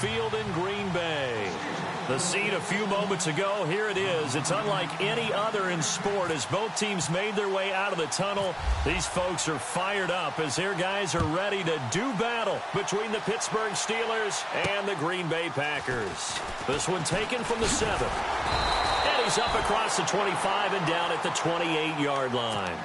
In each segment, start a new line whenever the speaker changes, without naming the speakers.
Field in Green Bay. The scene a few moments ago, here it is. It's unlike any other in sport as both teams made their way out of the tunnel. These folks are fired up as their guys are ready to do battle between the Pittsburgh Steelers and the Green Bay Packers. This one taken from the 7. And he's up across the 25 and down at the 28-yard line.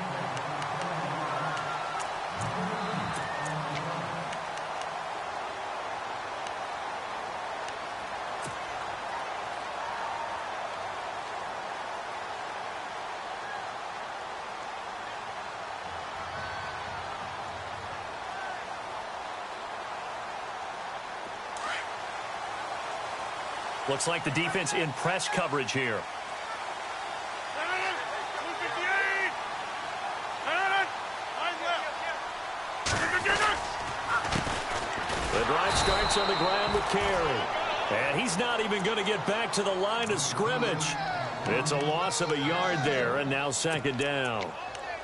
Looks like the defense in press coverage here. The drive starts on the ground with Carey. And he's not even going to get back to the line of scrimmage. It's a loss of a yard there, and now second down.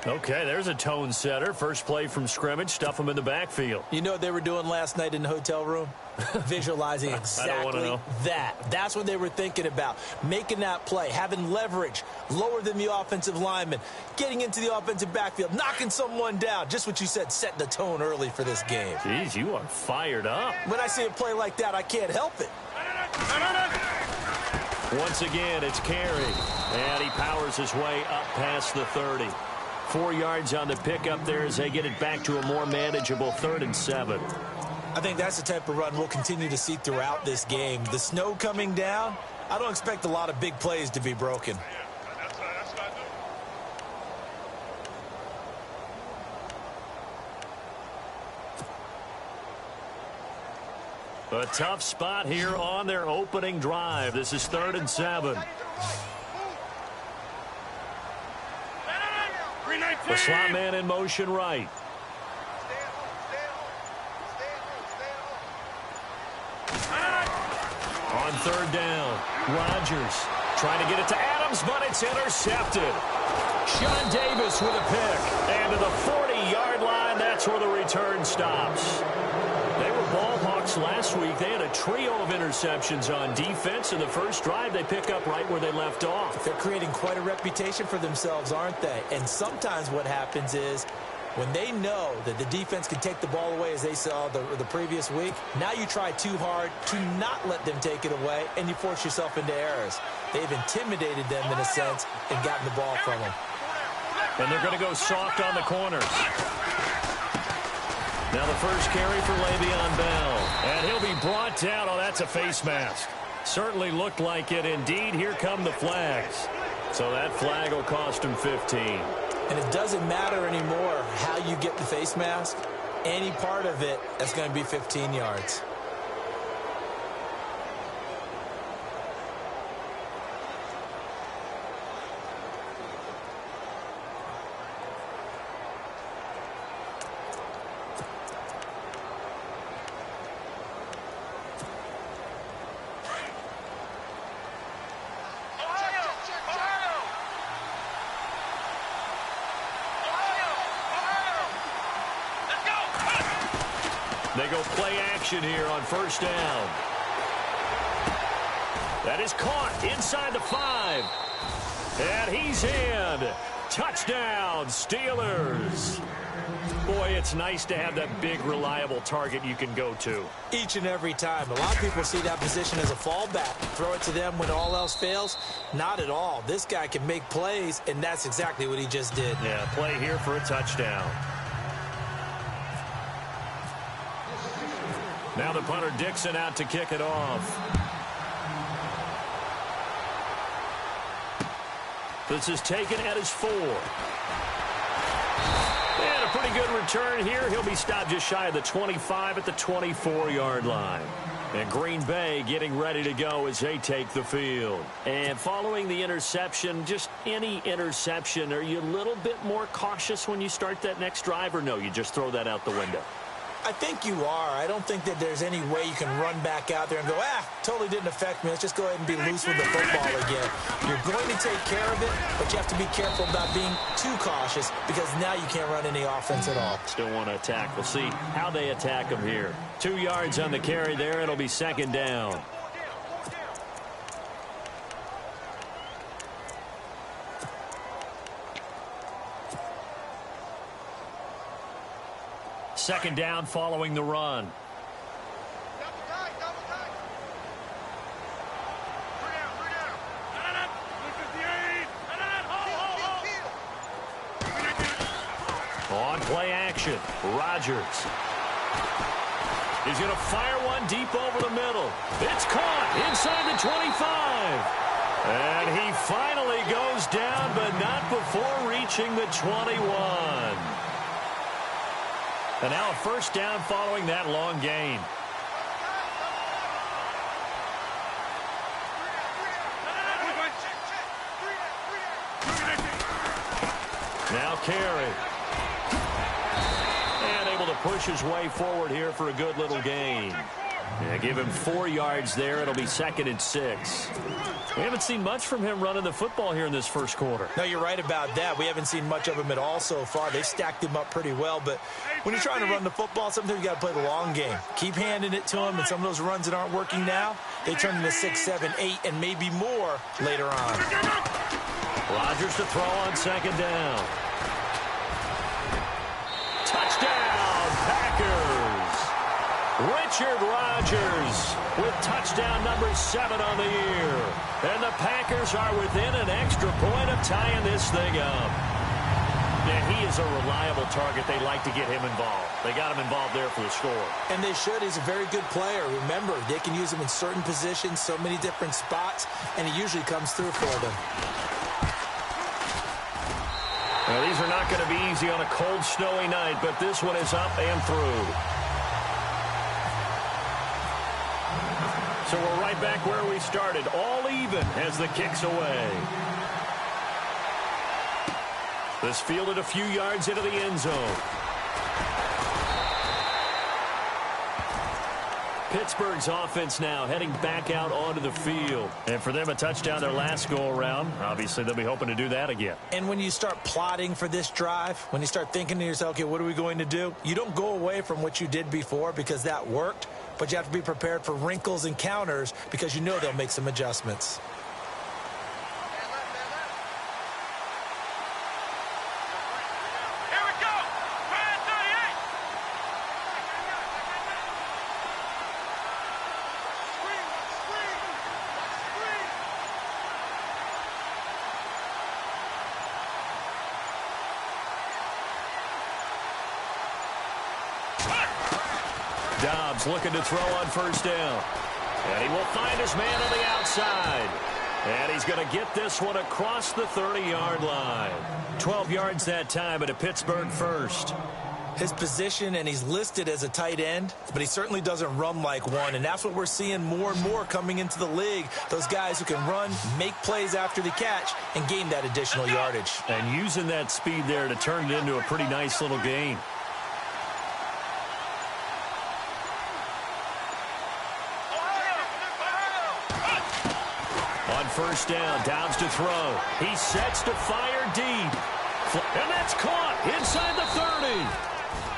Okay, there's a tone setter. First play from scrimmage, stuff him in the backfield.
You know what they were doing last night in the hotel room? Visualizing exactly that. That's what they were thinking about. Making that play, having leverage, lower than the offensive lineman, getting into the offensive backfield, knocking someone down. Just what you said, setting the tone early for this game.
Jeez, you are fired up.
When I see a play like that, I can't help it.
Once again, it's Carey. And he powers his way up past the 30. 4 yards on the pickup there as they get it back to a more manageable 3rd and 7.
I think that's the type of run we'll continue to see throughout this game. The snow coming down, I don't expect a lot of big plays to be broken.
A tough spot here on their opening drive. This is 3rd and 7. The slot man in motion right. On 3rd down, Rodgers trying to get it to Adams, but it's intercepted. Sean Davis with a pick. And to the 40-yard line, that's where the return stops. They were ball hawks last week. They had a trio of interceptions on defense. In the first drive, they pick up right where they left off.
They're creating quite a reputation for themselves, aren't they? And sometimes what happens is when they know that the defense can take the ball away, as they saw the previous week, now you try too hard to not let them take it away, and you force yourself into errors. They've intimidated them in a sense and gotten the ball from them.
And they're going to go soft on the corners. Now the first carry for Le'Veon Bell. And he'll be brought down. Oh, that's a face mask. Certainly looked like it. Indeed, here come the flags. So that flag will cost him 15.
And it doesn't matter anymore how you get the face mask. Any part of it, that's going to be 15 yards.
They go play action here on 1st down. That is caught inside the 5. And he's in. Touchdown, Steelers. Boy, it's nice to have that big, reliable target you can go to.
Each and every time. A lot of people see that position as a fallback. Throw it to them when all else fails. Not at all. This guy can make plays, and that's exactly what he just did.
Yeah, play here for a touchdown. Now the punter Dixon out to kick it off. This is taken at his 4. And a pretty good return here. He'll be stopped just shy of the 25 at the 24-yard line. And Green Bay getting ready to go as they take the field. And following the interception, just any interception, are you a little bit more cautious when you start that next drive, or no, you just throw that out the window?
I think you are. I don't think that there's any way you can run back out there and go, totally didn't affect me. Let's just go ahead and be loose with the football again. You're going to take care of it, but you have to be careful about being too cautious because now you can't run any offense at all.
Still want to attack. We'll see how they attack him here. 2 yards on the carry there. It'll be second down. Second down following the run. On play action, Rodgers. He's going to fire one deep over the middle. It's caught inside the 25. And he finally goes down, but not before reaching the 21. And now a first down following that long gain. Now carry. And able to push his way forward here for a good little gain. Yeah, give him 4 yards there. It'll be 2nd and 6. We haven't seen much from him running the football here in this first quarter.
No, you're right about that. We haven't seen much of him at all so far. They've stacked him up pretty well, but when you're trying to run the football, sometimes you got to play the long game. Keep handing it to him, and some of those runs that aren't working now, they turn into 6, 7, 8, and maybe more later on.
Rodgers to throw on second down. Touchdown, Packers! Richard Rodgers with touchdown number 7 on the year. And the Packers are within an extra point of tying this thing up. Yeah, he is a reliable target. They like to get him involved. They got him involved there for the score.
And they should. He's a very good player. Remember, they can use him in certain positions, so many different spots, and he usually comes through for them.
Now, these are not going to be easy on a cold, snowy night, but this one is up and through. So we're right back where we started, all even as the kick's away. This fielded a few yards into the end zone. Pittsburgh's offense now heading back out onto the field. And for them, a touchdown their last go-around. Obviously, they'll be hoping to do that again.
And when you start plotting for this drive, when you start thinking to yourself, okay, what are we going to do? You don't go away from what you did before because that worked, but you have to be prepared for wrinkles and counters because you know they'll make some adjustments.
Dobbs looking to throw on first down. And he will find his man on the outside. And he's going to get this one across the 30-yard line. 12 yards that time at a Pittsburgh first.
His position, and he's listed as a tight end, but he certainly doesn't run like one, and that's what we're seeing more and more coming into the league. Those guys who can run, make plays after the catch, and gain that additional yardage.
And using that speed there to turn it into a pretty nice little gain. On first down, Dobbs to throw. He sets to fire deep. And that's caught inside the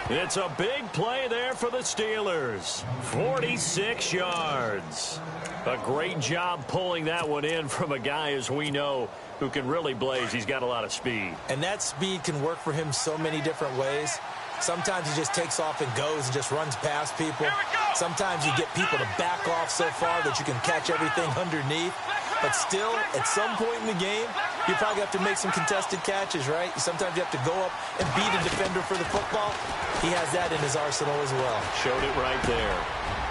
30. It's a big play there for the Steelers. 46 yards. A great job pulling that one in from a guy, as we know, who can really blaze. He's got a lot of speed.
And that speed can work for him so many different ways. Sometimes he just takes off and goes and just runs past people. Sometimes you get people to back off so far that you can catch everything underneath. But still, at some point in the game, you probably have to make some contested catches, right? Sometimes you have to go up and beat a defender for the football. He has that in his arsenal as well.
Showed it right there.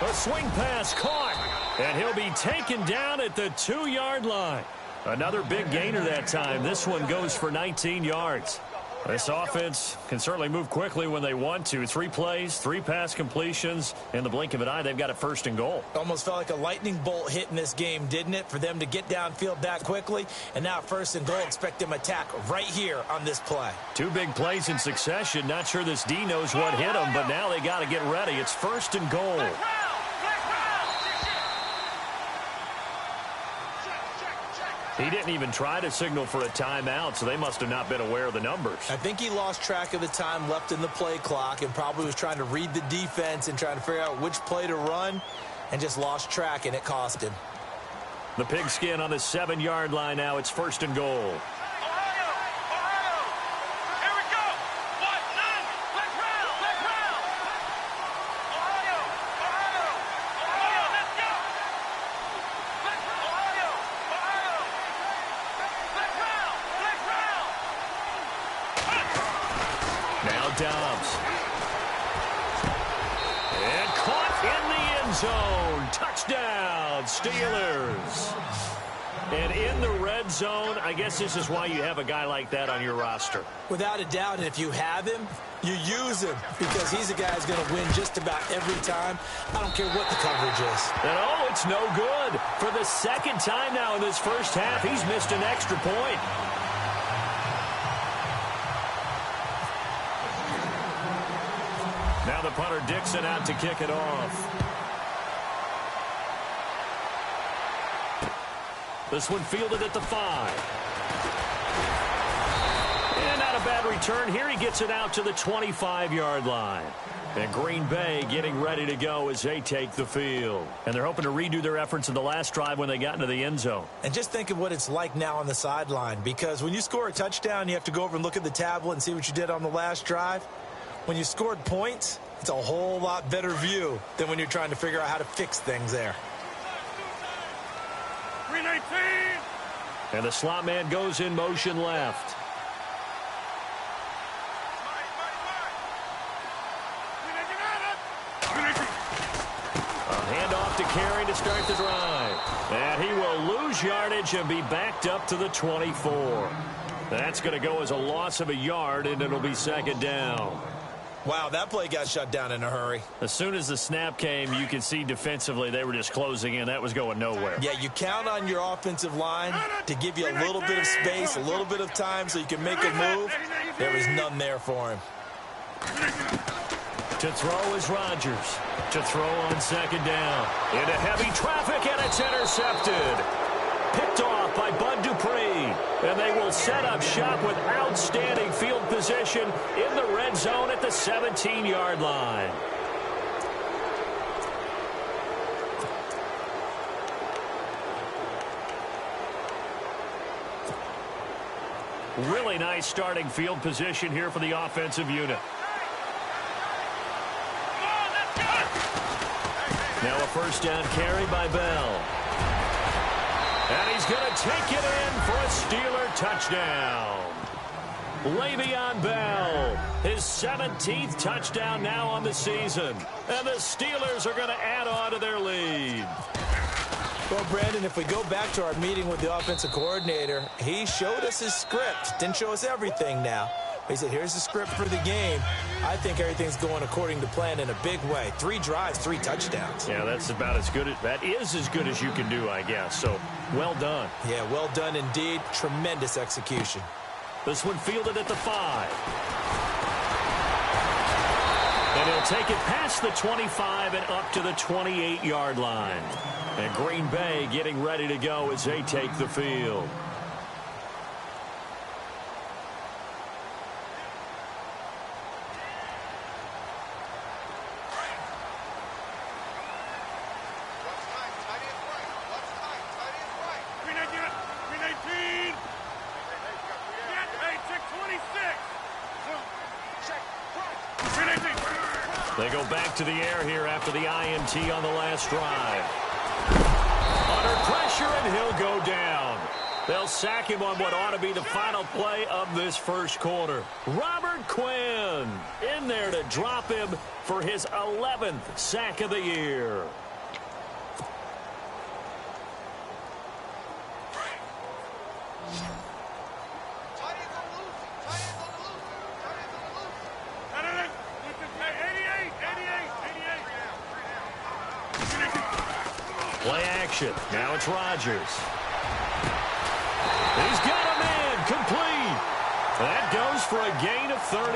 A swing pass caught. And he'll be taken down at the 2-yard line. Another big gainer that time. This one goes for 19 yards. This offense can certainly move quickly when they want to. 3 plays, 3 pass completions. In the blink of an eye, they've got a 1st and goal.
Almost felt like a lightning bolt hit in this game, didn't it? For them to get downfield that quickly. And now 1st and goal, expect them to attack right here on this play.
2 big plays in succession. Not sure this D knows what hit them, but now they got to get ready. It's 1st and goal. He didn't even try to signal for a timeout, so they must have not been aware of the numbers.
I think he lost track of the time left in the play clock and probably was trying to read the defense and trying to figure out which play to run and just lost track, and it cost him.
The pigskin on the 7-yard line now. It's 1st and goal. Dobbs. And caught in the end zone. Touchdown, Steelers. And in the red zone, I guess this is why you have a guy like that on your roster.
Without a doubt, and if you have him, you use him because he's a guy who's going to win just about every time. I don't care what the coverage is.
And oh, it's no good. For the 2nd time now in this first half, he's missed an extra point. Now the punter Dixon out to kick it off. This one fielded at the 5. And not a bad return. Here he gets it out to the 25-yard line. And Green Bay getting ready to go as they take the field. And they're hoping to redo their efforts in the last drive when they got into the end zone.
And just think of what it's like now on the sideline, because when you score a touchdown, you have to go over and look at the tablet and see what you did on the last drive. When you scored points, it's a whole lot better view than when you're trying to figure out how to fix things there.
319.
And the slot man goes in motion left. A handoff to Carey to start the drive. And he will lose yardage and be backed up to the 24. That's going to go as a loss of a yard, and it'll be 2nd down.
Wow, that play got shut down in a hurry.
As soon as the snap came, you could see defensively they were just closing in. That was going nowhere.
Yeah, you count on your offensive line to give you a little bit of space, a little bit of time so you can make a move. There was none there for him.
To throw is Rodgers. To throw on 2nd down. Into heavy traffic, and it's intercepted. Picked off by Bud Dupree. And they will set up shop with outstanding field position in the red zone at the 17-yard line. Really nice starting field position here for the offensive unit. Now a 1st down carry by Bell. And he's going to take it in for a Steeler touchdown. Le'Veon Bell, his 17th touchdown now on the season. And the Steelers are going to add on to their lead.
Well, Brandon, if we go back to our meeting with the offensive coordinator, he showed us his script. Didn't show us everything now. He said, here's the script for the game. I think everything's going according to plan in a big way. 3 drives, 3 touchdowns.
Yeah, that's about as good. That is as good as you can do, I guess. So, well done.
Yeah, well done indeed. Tremendous execution.
This one fielded at the 5. And he'll take it past the 25 and up to the 28-yard line. And Green Bay getting ready to go as they take the field. They go back to the air here after the INT on the last drive. Under pressure, and he'll go down. They'll sack him on what ought to be the final play of this first quarter. Robert Quinn in there to drop him for his 11th sack of the year. Play action. Now it's Rodgers. He's got a man. Complete. That goes for a gain of 31.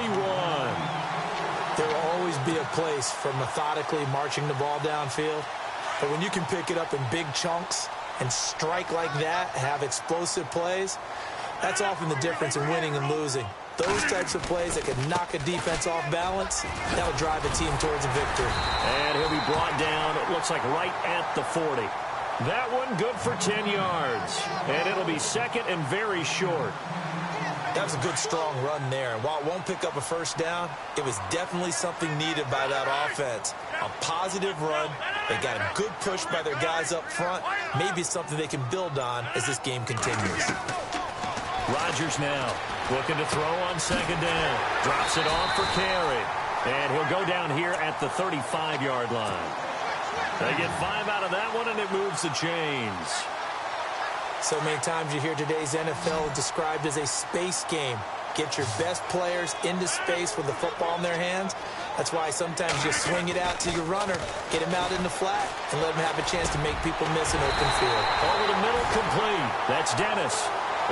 There will always be a place for methodically marching the ball downfield. But when you can pick it up in big chunks and strike like that, have explosive plays, that's often the difference in winning and losing. Those types of plays that can knock a defense off balance, that'll drive a team towards a victory.
And he'll be brought down, it looks like right at the 40. That one good for 10 yards. And it'll be second and very short.
That was a good, strong run there. And while it won't pick up a first down, it was definitely something needed by that offense. A positive run. They got a good push by their guys up front. Maybe something they can build on as this game continues.
Rodgers now looking to throw on second down. Drops it off for carry. And he'll go down here at the 35-yard line. They get 5 out of that one, and it moves the chains.
So many times you hear today's NFL described as a space game. Get your best players into space with the football in their hands. That's why sometimes you swing it out to your runner, get him out in the flat, and let him have a chance to make people miss an open field.
Over the middle, complete. That's Dennis.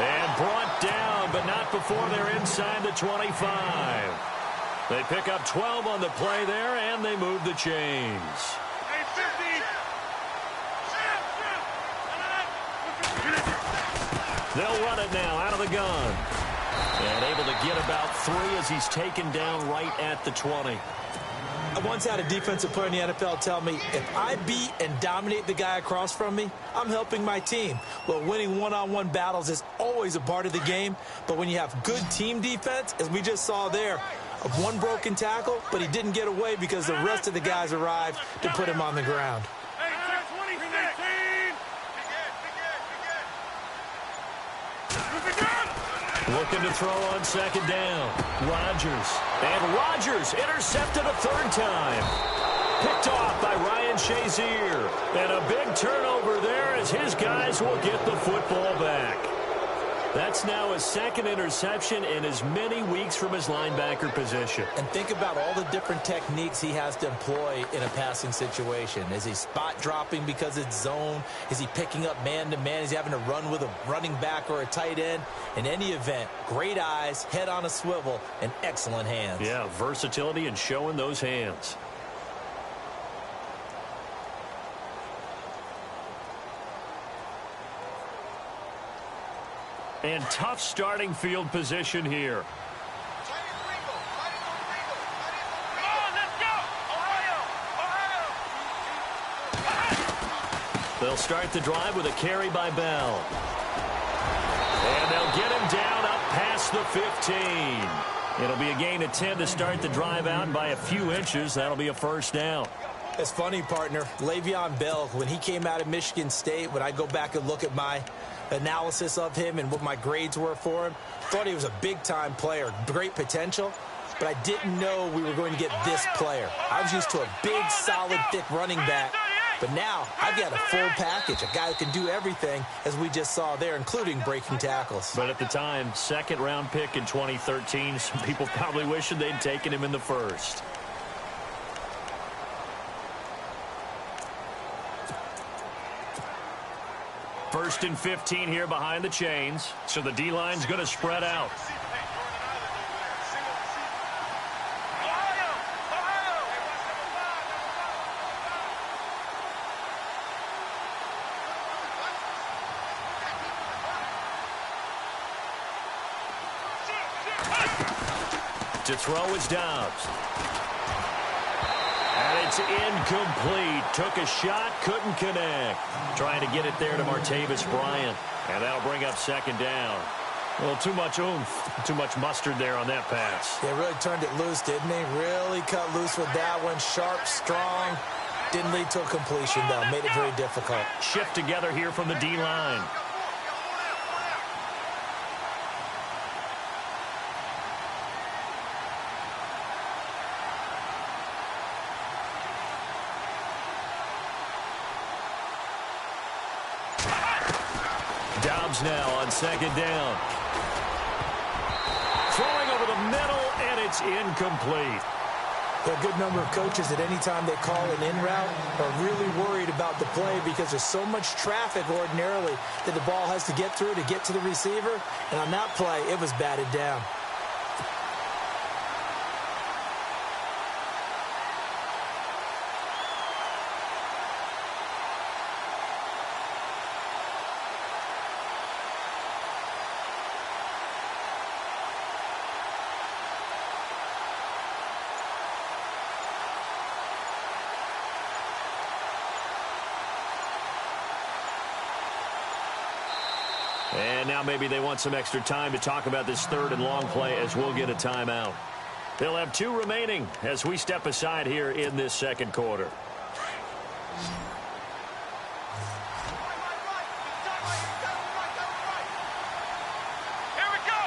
And brought down, but not before they're inside the 25. They pick up 12 on the play there, and they move the chains. They'll run it now out of the gun. And able to get about 3 as he's taken down right at the 20.
I once had a defensive player in the NFL tell me, if I beat and dominate the guy across from me, I'm helping my team. Well, winning one-on-one battles is always a part of the game, but when you have good team defense, as we just saw there, one broken tackle, but he didn't get away because the rest of the guys arrived to put him on the ground.
Looking to throw on second down. Rodgers. And Rodgers intercepted a third time. Picked off by Ryan Shazier. And a big turnover there as his guys will get the football back. That's now his second interception in as many weeks from his linebacker position.
And think about all the different techniques he has to employ in a passing situation. Is he spot dropping because it's zone? Is he picking up man-to-man? Is he having to run with a running back or a tight end? In any event, great eyes, head on a swivel, and excellent hands.
Yeah, versatility and showing those hands. And tough starting field position here. They'll start the drive with a carry by Bell. And they'll get him down up past the 15. It'll be a gain of 10 to start the drive out, and by a few inches, that'll be a first down.
It's funny, partner. Le'Veon Bell, when he came out of Michigan State, when I go back and look at my analysis of him and what my grades were for him, thought he was a big-time player, great potential, but I didn't know we were going to get this player. I was used to a big, solid, thick running back, but now I've got a full package, a guy who can do everything, as we just saw there, including breaking tackles.
But at the time, second-round pick in 2013, some people probably wishing they'd taken him in the first. First and 15 here behind the chains, so the D-line's going to spread out. To throw is Dobbs. And it's incomplete. Took a shot, couldn't connect. Trying to get it there to Martavis Bryant. And that'll bring up second down. Well, too much oomph, too much mustard there on that pass.
They really turned it loose, didn't they? Really cut loose with that one. Sharp, strong. Didn't lead to a completion, though. Made it very difficult.
Shift together here from the D-line. Dobbs now on second down. Throwing over the middle, and it's incomplete.
A good number of coaches at any time they call an in route are really worried about the play because there's so much traffic ordinarily that the ball has to get through to get to the receiver. And on that play, it was batted down.
And now maybe they want some extra time to talk about this third and long play as we'll get a timeout. They'll have 2 remaining as we step aside here in this second quarter.
Here we go.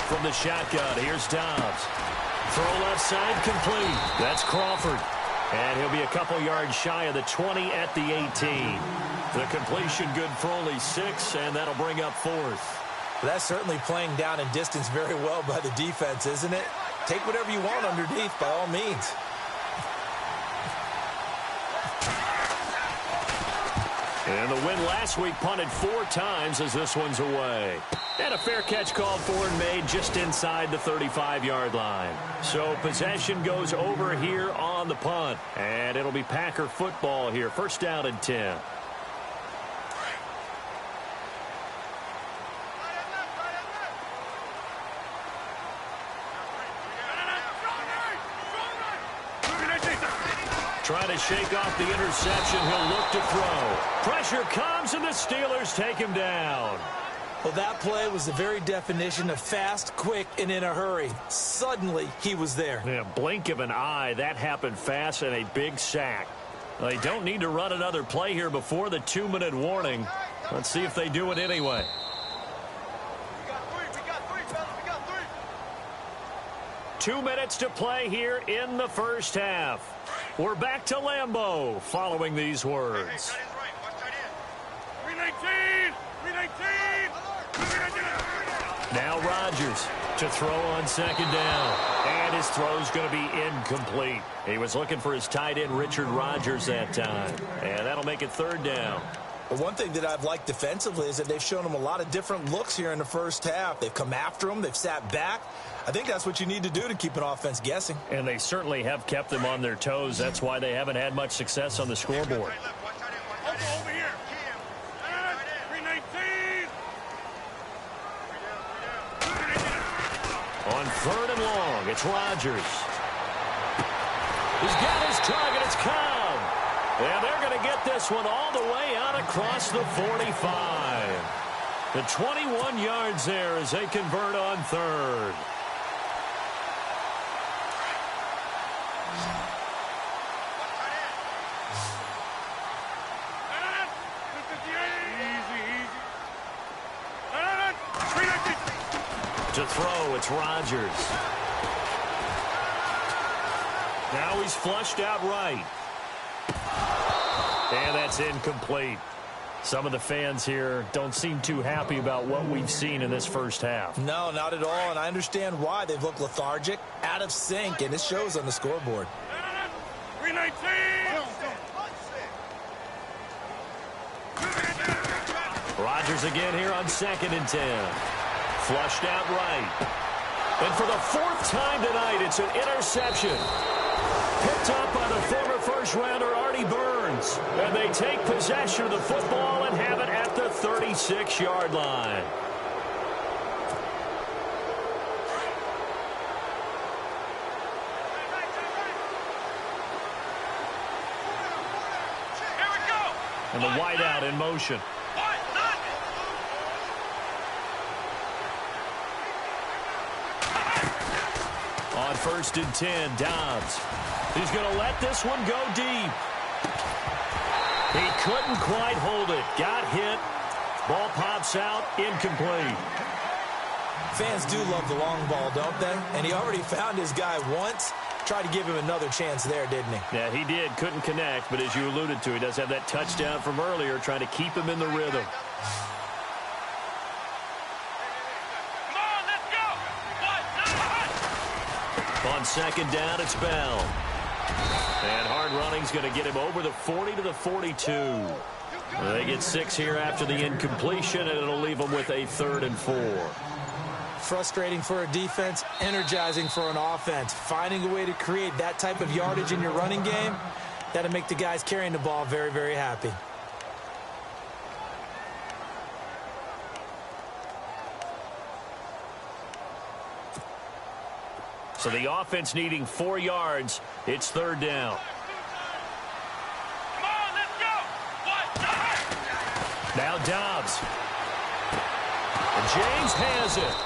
From the shotgun, here's Dobbs. Throw left side, complete. That's Crawford. And he'll be a couple yards shy of the 20 at the 18. The completion good for only 6, and that'll bring up 4th.
That's certainly playing down in distance very well by the defense, isn't it? Take whatever you want underneath by all means.
And the win last week punted 4 times as this one's away. And a fair catch called for and made just inside the 35-yard line. So possession goes over here on the punt. And it'll be Packer football here. First down and 10. Trying to shake off the interception. He'll look to throw. Pressure comes, and the Steelers take him down.
Well, that play was the very definition of fast, quick, and in a hurry. Suddenly, he was there.
Yeah, blink of an eye. That happened fast and a big sack. They don't need to run another play here before the 2-minute warning. Let's see if they do it anyway.
We got 3, fellas. We got 3.
2 minutes to play here in the first half. We're back to Lambeau following these words.
Hey, that is right. Watch that in. 319.
Now Rodgers to throw on second down. And his throw's going to be incomplete. He was looking for his tight end, Richard Rodgers, that time. And that'll make it third down.
But one thing that I've liked defensively is that they've shown him a lot of different looks here in the first half. They've come after him. They've sat back. I think that's what you need to do to keep an offense guessing.
And they certainly have kept them on their toes. That's why they haven't had much success on the scoreboard.
Over here. 319.
On third and long, it's Rodgers. He's got his target. It's Cobb. And they're going to get this one all the way out across the 45. The 21 yards there as they convert on third. To throw, it's Rodgers. Now he's flushed out right. And that's incomplete. Some of the fans here don't seem too happy about what we've seen in this first half.
No, not at all, and I understand why. They've looked lethargic, out of sync, and it shows on the scoreboard.
319.
Rodgers again here on second and 10. Flushed out right. And for the 4th time tonight, it's an interception. Picked up by the former first-rounder Artie Burns. And they take possession of the football and have it at the 36-yard line.
Here we go.
And the wideout in motion. On first and 10, Dobbs. He's going to let this one go deep. He couldn't quite hold it. Got hit. Ball pops out. Incomplete.
Fans do love the long ball, don't they? And he already found his guy once. tried to give him another chance there, didn't he?
Yeah, he did. Couldn't connect, but as you alluded to, he does have that touchdown from earlier, trying to keep him in the rhythm.
Come on, let's go.
On second down, it's Bell. And hard running's going to get him over the 40 to the 42. They get 6 here after the incompletion, and it'll leave them with a 3rd and 4.
Frustrating for a defense, energizing for an offense. Finding a way to create that type of yardage in your running game, that'll make the guys carrying the ball very, very happy.
So the offense needing 4 yards. It's 3rd down.
Come on, let's go.
Now Dobbs. And James has it.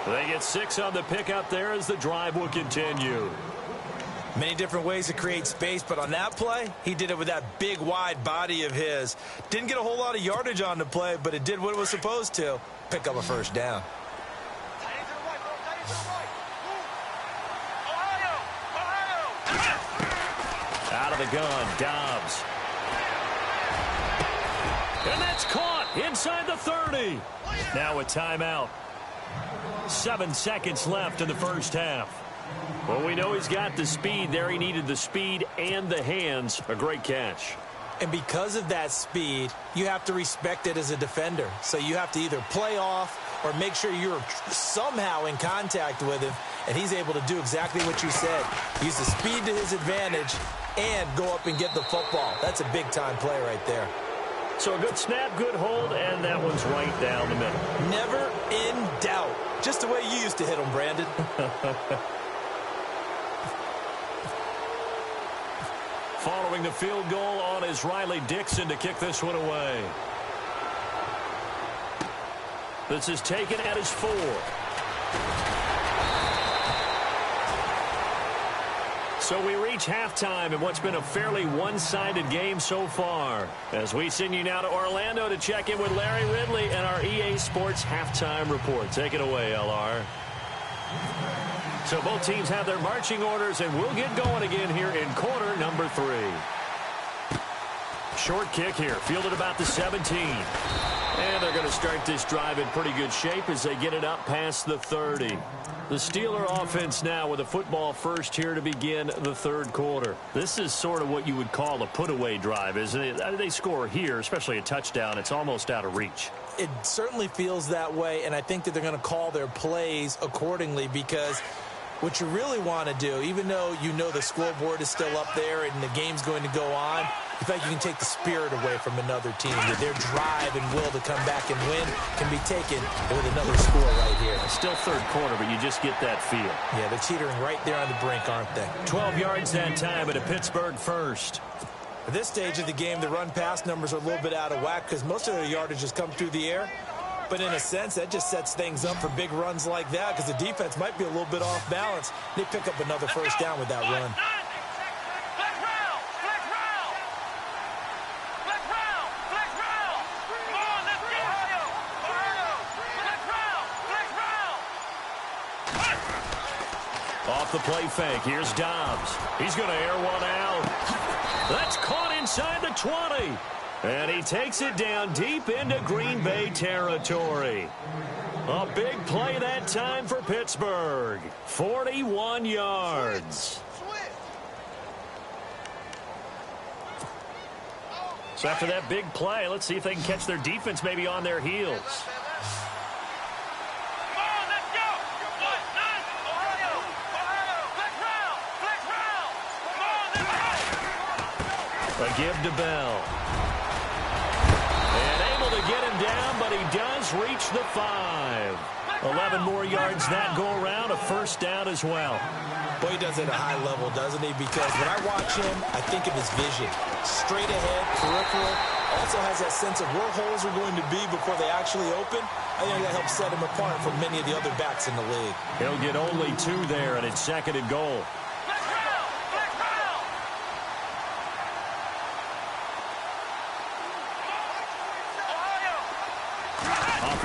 They get 6 on the pickup there as the drive will continue.
Many different ways to create space, but on that play, he did it with that big, wide body of his. Didn't get a whole lot of yardage on the play, but it did what it was supposed to. Pick up a 1st down.
Out of the gun, Dobbs. And that's caught inside the 30. Now a timeout. 7 seconds left in the first half. Well, we know he's got the speed there. He needed the speed and the hands. A great catch.
And because of that speed, you have to respect it as a defender. So you have to either play off or make sure you're somehow in contact with him, and he's able to do exactly what you said. Use the speed to his advantage and go up and get the football. That's a big-time play right there.
So a good snap, good hold, and that one's right down the middle.
Never in doubt. Just the way you used to hit them, Brandon.
Following the field goal on is Riley Dixon to kick this one away. This is taken at his 4. So we reach halftime in what's been a fairly one-sided game so far. As we send you now to Orlando to check in with Larry Ridley and our EA Sports halftime report. Take it away, LR. So both teams have their marching orders, and we'll get going again here in quarter number 3. Short kick here, fielded about the 17. And they're going to start this drive in pretty good shape as they get it up past the 30. The Steeler offense now with a football first here to begin the 3rd quarter. This is sort of what you would call a put-away drive, isn't it? They score here, especially a touchdown. It's almost out of reach.
It certainly feels that way, and I think that they're going to call their plays accordingly, because what you really want to do, even though you know the scoreboard is still up there and the game's going to go on, in fact, you can take the spirit away from another team. Their drive and will to come back and win can be taken with another score right here.
It's still 3rd quarter, but you just get that feel.
Yeah, they're teetering right there on the brink, aren't they?
12 yards that time at a Pittsburgh first.
At this stage of the game, the run-pass numbers are a little bit out of whack because most of their yardage has come through the air. But in a sense, that just sets things up for big runs like that because the defense might be a little bit off balance. They pick up another 1st down with that run.
Off the play fake, here's Dobbs. He's going to air one out. That's caught inside the 20. And he takes it down deep into Green Bay territory. A big play that time for Pittsburgh. 41 yards. So after that big play, let's see if they can catch their defense maybe on their heels. A give to Bell. And able to get him down, but he does reach the 5. 11 more yards that go around, a 1st down as well.
Boy, he does it at a high level, doesn't he? Because when I watch him, I think of his vision. Straight ahead, peripheral. Also has that sense of where holes are going to be before they actually open. I think that helps set him apart from many of the other backs in the league.
He'll get only 2 there, and it's 2nd and goal.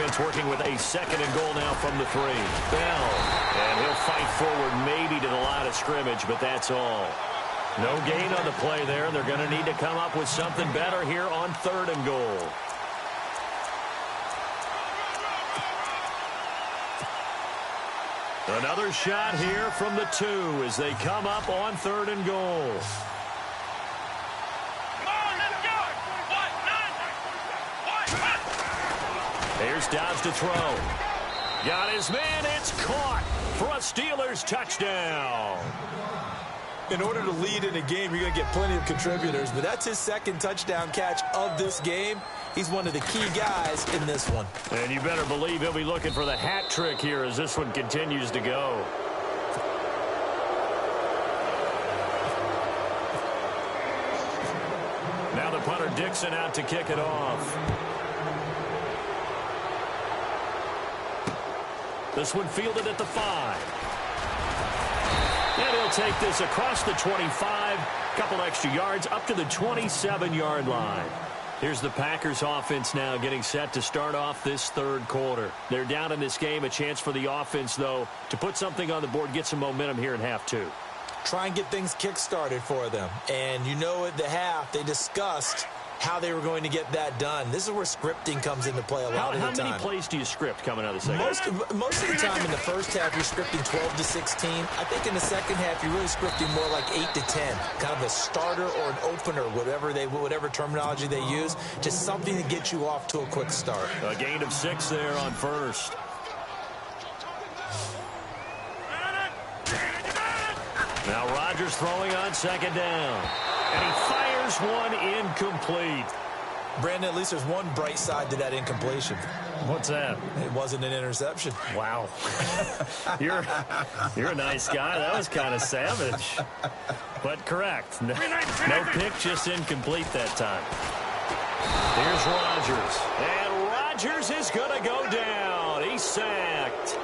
offense working with a 2nd and goal now from the 3. Bell. And he'll fight forward maybe to the line of scrimmage, but that's all. No gain on the play there. They're going to need to come up with something better here on 3rd and goal. Another shot here from the 2 as they come up on 3rd and goal. Here's Dobbs to throw. Got his man. It's caught for a Steelers touchdown.
In order to lead in a game, you're going to get plenty of contributors, but that's his 2nd touchdown catch of this game. He's one of the key guys in this one.
And you better believe he'll be looking for the hat trick here as this one continues to go. Now the punter Dixon out to kick it off. This one fielded at the 5. And he'll take this across the 25. Couple extra yards up to the 27-yard line. Here's the Packers offense now getting set to start off this 3rd quarter. They're down in this game. A chance for the offense, though, to put something on the board, get some momentum here in half 2.
Try and get things kick-started for them. And you know at the half, they discussed how they were going to get that done. This is where scripting comes into play a lot of the time.
How many plays do you script coming out of the second?
Most of the time in the first half, you're scripting 12 to 16. I think in the second half, you're really scripting more like 8 to 10. Kind of a starter or an opener, whatever terminology they use. Just something to get you off to a quick start.
A gain of 6 there on 1st. Now Rodgers throwing on 2nd down. And he fires one incomplete.
Brandon, at least there's one bright side to that incompletion.
What's that?
It wasn't an interception.
Wow. You're a nice guy. That was kind of savage. But correct. No pick, just incomplete that time. Here's Rodgers. And Rodgers is going to go down. He's sacked.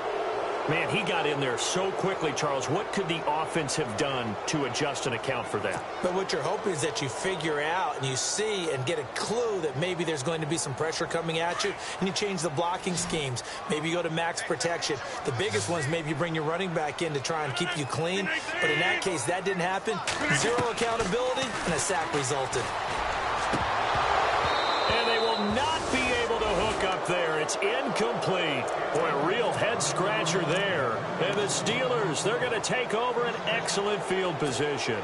Man, he got in there so quickly, Charles. What could the offense have done to adjust and account for that?
But what you're hoping is that you figure out and you see and get a clue that maybe there's going to be some pressure coming at you, and you change the blocking schemes. Maybe you go to max protection. The biggest one is maybe you bring your running back in to try and keep you clean. But in that case, that didn't happen. 0 accountability, and a sack resulted.
And they will not be able to hook up there. It's incomplete. Boy, a real head-scratcher there. And the Steelers, they're going to take over an excellent field position.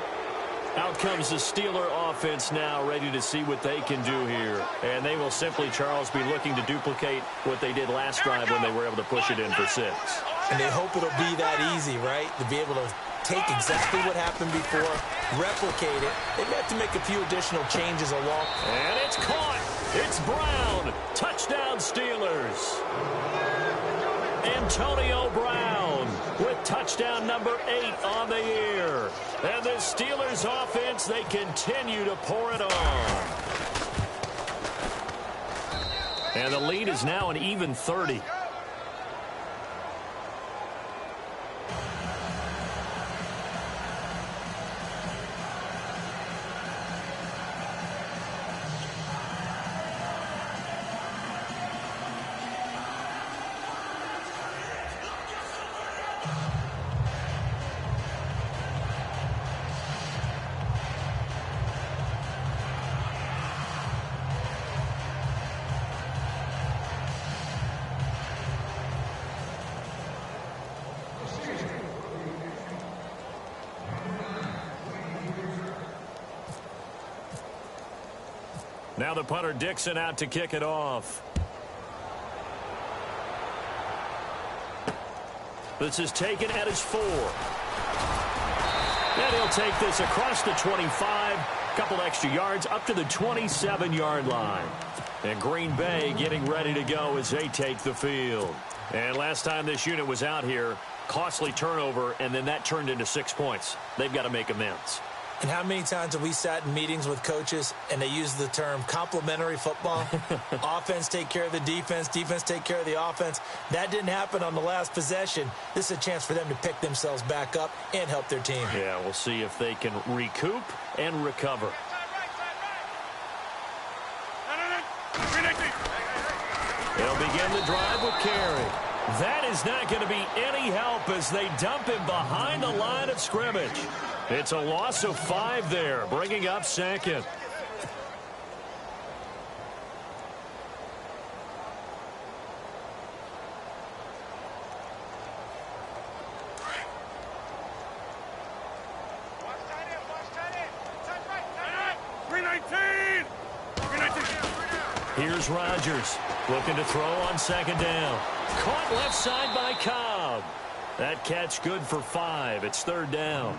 Out comes the Steeler offense now, ready to see what they can do here. And they will simply, Charles, be looking to duplicate what they did last drive when they were able to push it in for 6.
And they hope it'll be that easy, right? To be able to take exactly what happened before, replicate it. They may have to make a few additional changes along.
And it's caught. It's Brown. Touchdown, Steelers. Antonio Brown with touchdown number 8 on the year. And the Steelers offense, they continue to pour it on. And the lead is now an even 30. Now the punter Dixon out to kick it off. This is taken at his 4. And he'll take this across the 25. Couple extra yards up to the 27-yard line. And Green Bay getting ready to go as they take the field. And last time this unit was out here, costly turnover, and then that turned into 6 points. They've got to make amends.
And how many times have we sat in meetings with coaches and they use the term complementary football? Offense take care of the defense, defense take care of the offense. That didn't happen on the last possession. This is a chance for them to pick themselves back up and help their team.
Yeah, we'll see if they can recoup and recover. They'll begin the drive with carry. That is not going to be any help as they dump him behind the line of scrimmage. It's a loss of 5 there, bringing up second. Here's Rodgers looking to throw on second down. Caught left side by Cobb. That catch good for 5. It's third down.